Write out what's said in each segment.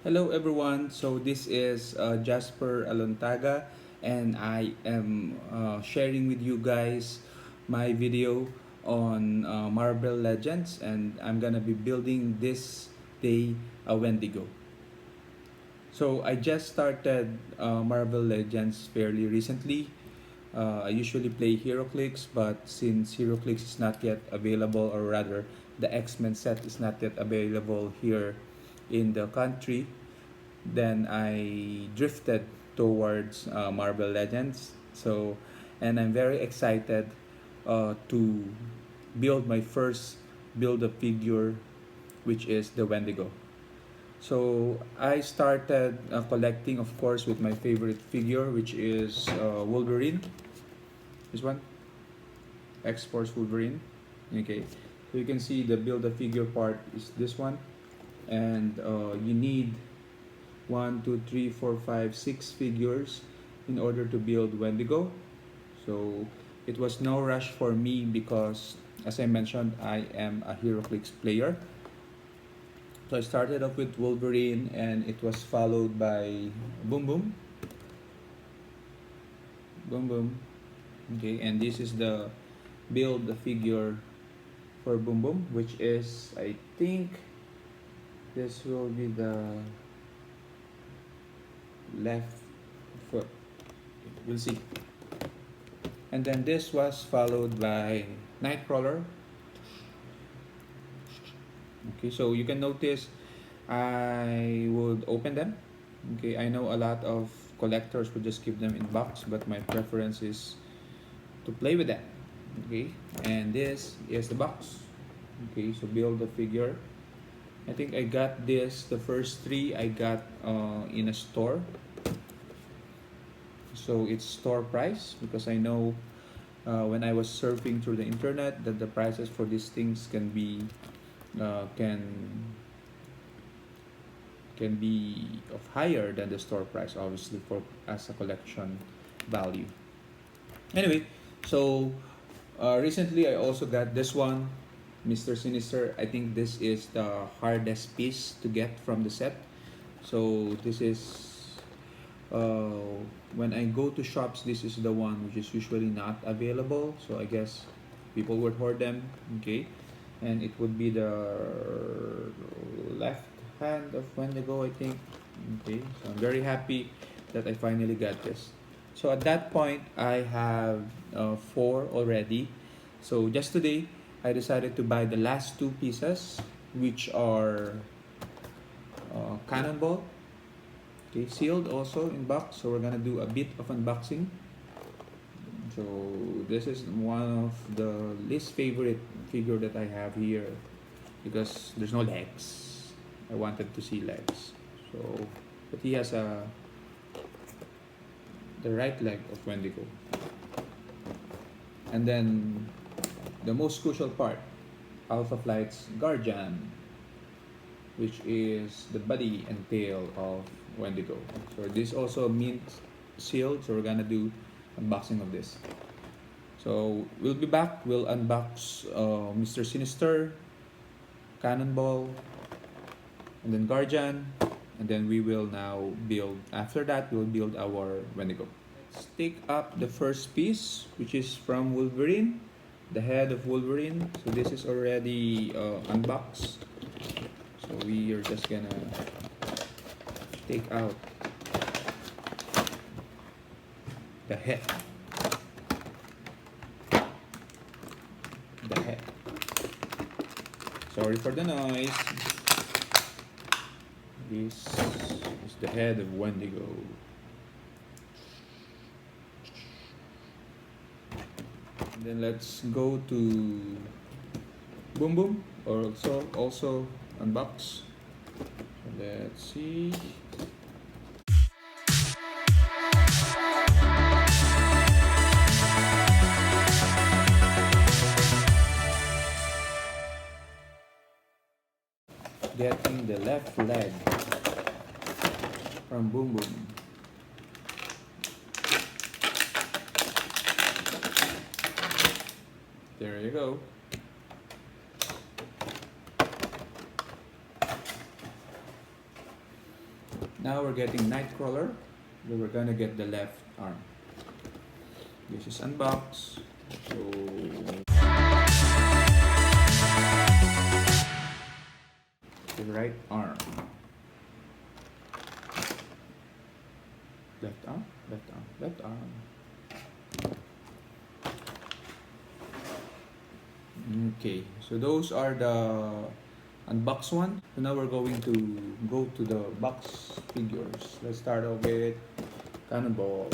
Hello everyone, so this is Jasper Alontaga and I am sharing with you guys my video on Marvel Legends, and I'm gonna be building this day a Wendigo. So I just started Marvel Legends fairly recently. I usually play HeroClix, but since HeroClix is not yet available, or rather the X-Men set is not yet available here in the country, then I drifted towards Marvel Legends. So, and I'm very excited to build my first build a figure, which is the Wendigo. So I started collecting, of course, with my favorite figure, which is Wolverine. This one, X-Force Wolverine. Okay, so you can see the build a figure part is this one, and you need 1, 2, 3, 4, 5, 6 figures in order to build Wendigo. So it was no rush for me because, as I mentioned, I am a HeroClix player. So I started off with Wolverine, and it was followed by Boom Boom. Boom Boom. Okay, and this is the build the figure for Boom Boom, which is, I think, this will be the left foot. We'll see. And then this was followed by Nightcrawler. Okay, so you can notice I would open them. Okay, I know a lot of collectors would just keep them in box, but my preference is to play with them. Okay, and this is the box. Okay, so build the figure. I think I got this, the first three I got in a store. So it's store price, because I know when I was surfing through the internet that the prices for these things can be can be of higher than the store price, obviously, for as a collection value. Anyway, so recently I also got this one, Mr. Sinister. I think this is the hardest piece to get from the set. So this is when I go to shops, this is the one which is usually not available. So I guess people would hoard them. Okay, and it would be the left hand of Wendigo, I think. Okay, so I'm very happy that I finally got this. So at that point, I have four already. So just today, I decided to buy the last two pieces, which are Cannonball. Okay, sealed also in box. So we're gonna do a bit of unboxing. So this is one of the least favorite figure that I have here because there's no legs. I wanted to see legs. So, but he has the right leg of Wendigo. And then the most crucial part, Alpha Flight's Guardian, which is the body and tail of Wendigo. So this also mint sealed, so we're gonna do unboxing of this. So we'll be back, we'll unbox Mr. Sinister, Cannonball, and then Guardian, and then we will now build, after that we'll build our Wendigo. Let's take up the first piece, which is from Wolverine, the head of Wolverine. So this is already unboxed. So we are just gonna take out the head. The head. Sorry for the noise. This is the head of Wendigo. And then let's go to Boom Boom, or also unbox. So let's see. Getting the left leg from Boom Boom. There you go. Now we're getting Nightcrawler. Then we're gonna get the left arm. This is unboxed. So the right arm. Left arm, left arm, left arm. Okay, so those are the unboxed one. So now we're going to go to the box figures. Let's start off with Cannonball.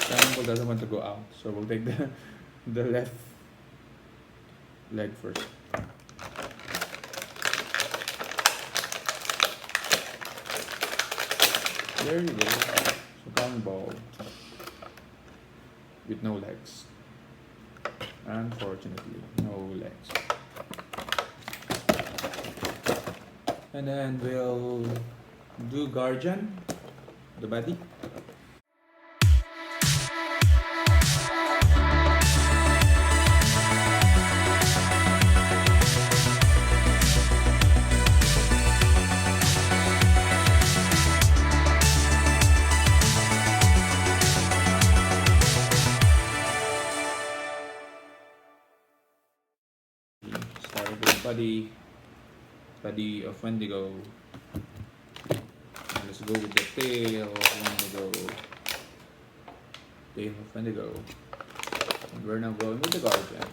Cannonball doesn't want to go out, so we'll take the left leg first. There you go. So Cannonball with no legs. Unfortunately, no legs. And then we'll do Guardian, the body. Start with the body of Wendigo. And let's go with the tail of Wendigo. Tail of Wendigo. And we're now going with the Guardian.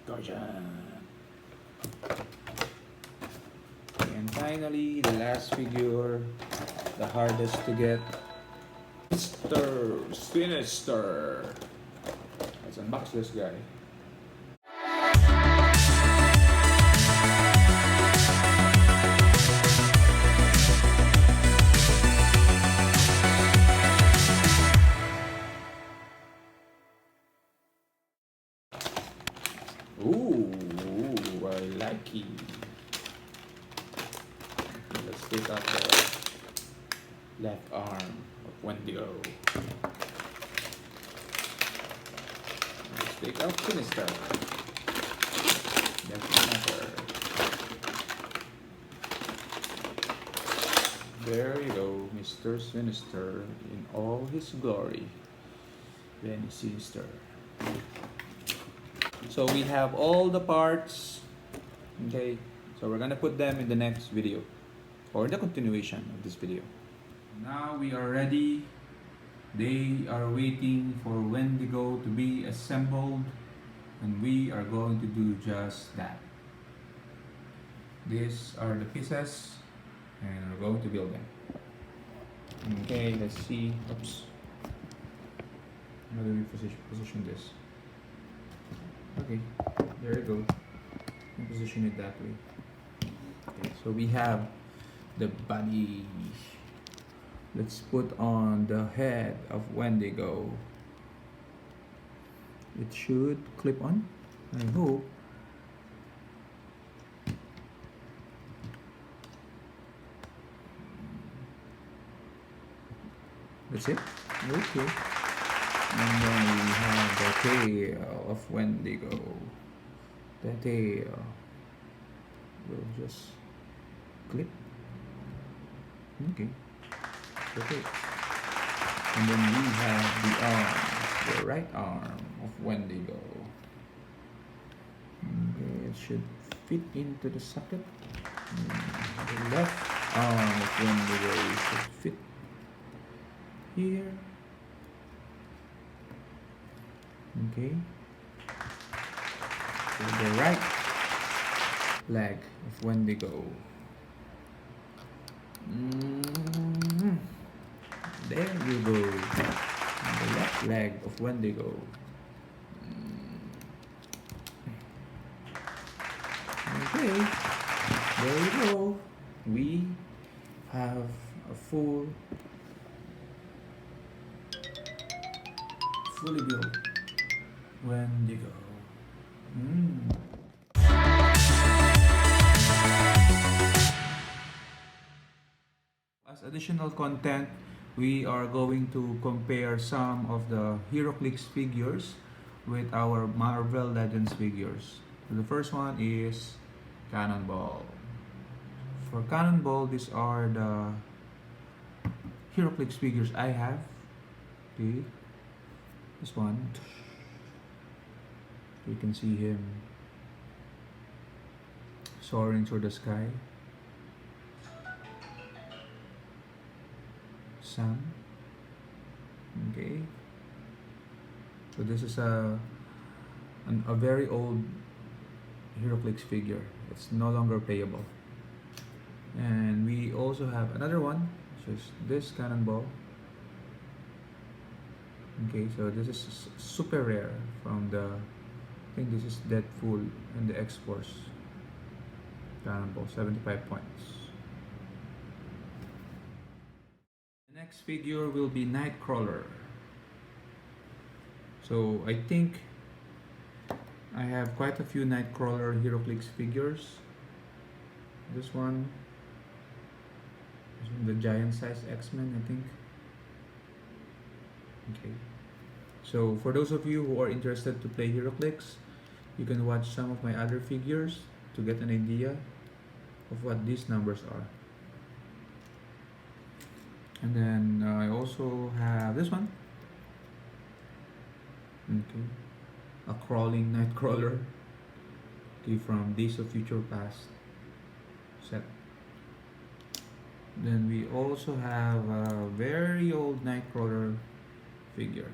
Guardian. And finally, the last figure, the hardest to get, Mr. Sinister. Let's unbox this guy. Ooh, I like it. Let's take out the left arm of Wendigo. Let's take out Sinister. Left Sinister. There you go, Mr. Sinister in all his glory. Very sinister. So we have all the parts. Okay, so we're gonna put them in the next video or the continuation of this video. Now we are ready. They are waiting for Wendigo to be assembled, and we are going to do just that. These are the pieces, and we're going to build them. Okay, let's see. Oops. How do we position this? Okay, there you go. You position it that way. Okay, so we have the body. Let's put on the head of Wendigo. It should clip on, I hope. That's it? Okay. And then we have the tail of Wendigo. The tail will just clip. Okay. Okay. And then we have the arm, the right arm of Wendigo. Okay, it should fit into the socket. The left arm of Wendigo should fit here. Okay. So the right leg of Wendigo. There you go. The left leg of Wendigo. Okay, there you go. We have a fully built Wendigo. Mm. As additional content, we are going to compare some of the HeroClix figures with our Marvel Legends figures. So the first one is Cannonball. For Cannonball, these are the HeroClix figures I have. Okay, this one. You can see him soaring through the sky. Sam. Okay. So this is a very old HeroClix figure. It's no longer playable. And we also have another one, which is this Cannonball. Okay, so this is super rare from the, I think this is Deadpool and the X-Force Cannonball, 75 points. The next figure will be Nightcrawler. So I think I have quite a few Nightcrawler HeroClix figures. This one is the giant size X-Men, I think. Okay. So for those of you who are interested to play HeroClix, you can watch some of my other figures to get an idea of what these numbers are. And then I also have this one. Okay. A crawling Nightcrawler. Okay, from Days of Future Past set. Then we also have a very old Nightcrawler figure.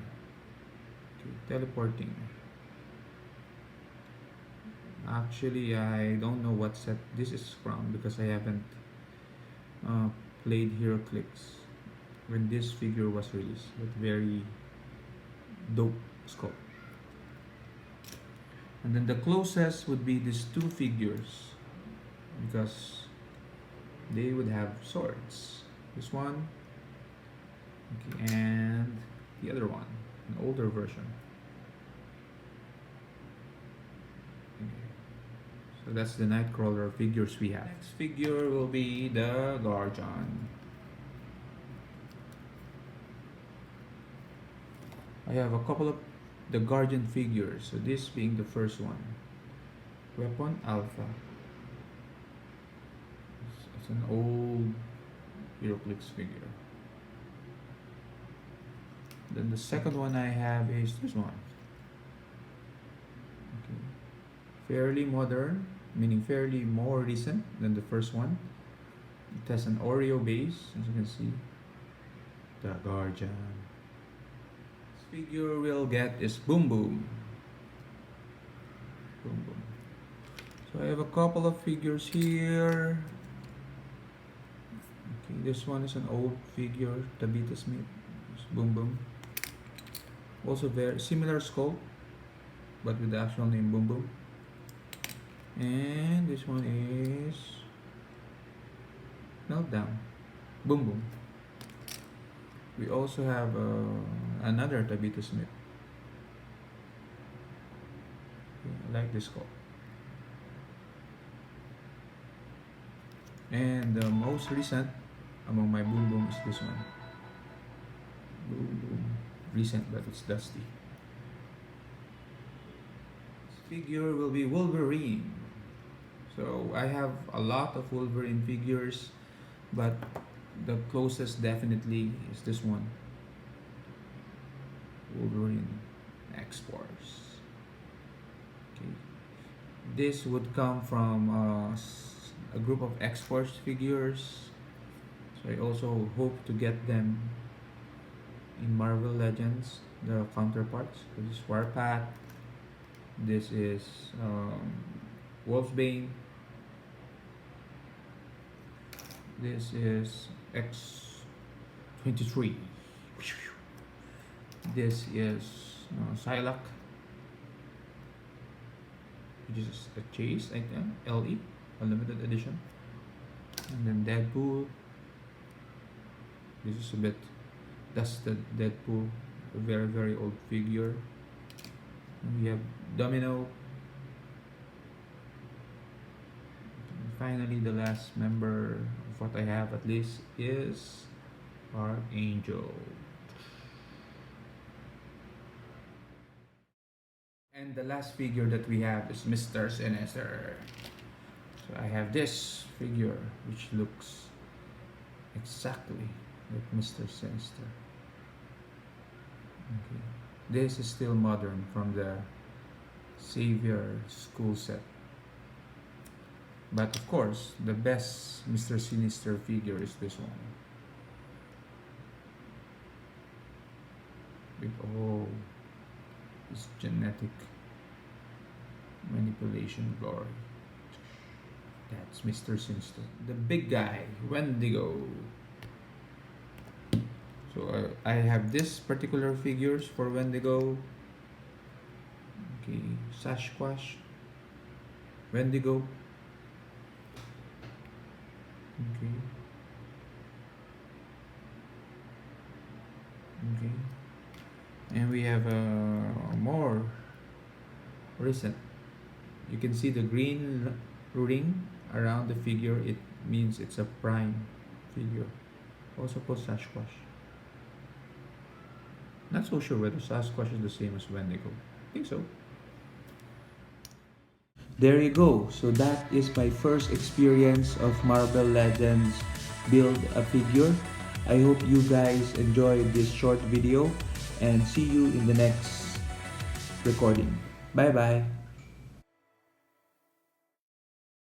Okay, teleporting. Actually, I don't know what set this is from because I haven't played HeroClix when this figure was released. But very dope sculpt. And then the closest would be these two figures because they would have swords. This one, okay, and the other one, an older version. Okay. So that's the Nightcrawler figures we have. Next figure will be the Guardian. I have a couple of the Guardian figures, so this being the first one. Weapon Alpha. It's an old HeroClix figure. Then the second one I have is this one. Okay. Fairly modern, meaning fairly more recent than the first one. It has an Oreo base, as you can see. The Guardian. This figure we'll get is Boom Boom. Boom Boom. So I have a couple of figures here. Okay, this one is an old figure, Tabitha Smith. It's Boom Boom. Also very similar sculpt, but with the actual name Boom Boom. And this one is Meltdown. Boom Boom. We also have another Tabitha Smith. Okay, I like this sculpt. And the most recent among my Boom Boom is this one. Boom Boom. Recent, but it's dusty. This figure will be Wolverine. So I have a lot of Wolverine figures, but the closest definitely is this one. Wolverine X-Force. Okay. This would come from a group of X-Force figures. So I also hope to get them in Marvel Legends, the counterparts. This is Warpath. This is Wolfsbane. This is X23. This is Psylocke, which is a chase, I think, LE, a limited edition. And then Deadpool. This is a bit dusted Deadpool, a very very old figure. And we have Domino. And finally, the last member of what I have at least is Archangel. And the last figure that we have is Mr. Sinister. So I have this figure which looks exactly like Mr. Sinister. Okay. This is still modern from the Savior school set. But of course, the best Mr. Sinister figure is this one. With all this genetic manipulation glory. That's Mr. Sinister. The big guy, Wendigo. So I have this particular figures for Wendigo. Okay, Sasquatch, Wendigo. Okay. Okay. And we have more recent. You can see the green ring around the figure. It means it's a prime figure. Also called Sasquatch. Not so sure whether Sasquatch is the same as Wendigo. I think so. There you go. So that is my first experience of Marvel Legends build a figure. I hope you guys enjoyed this short video and see you in the next recording. Bye bye.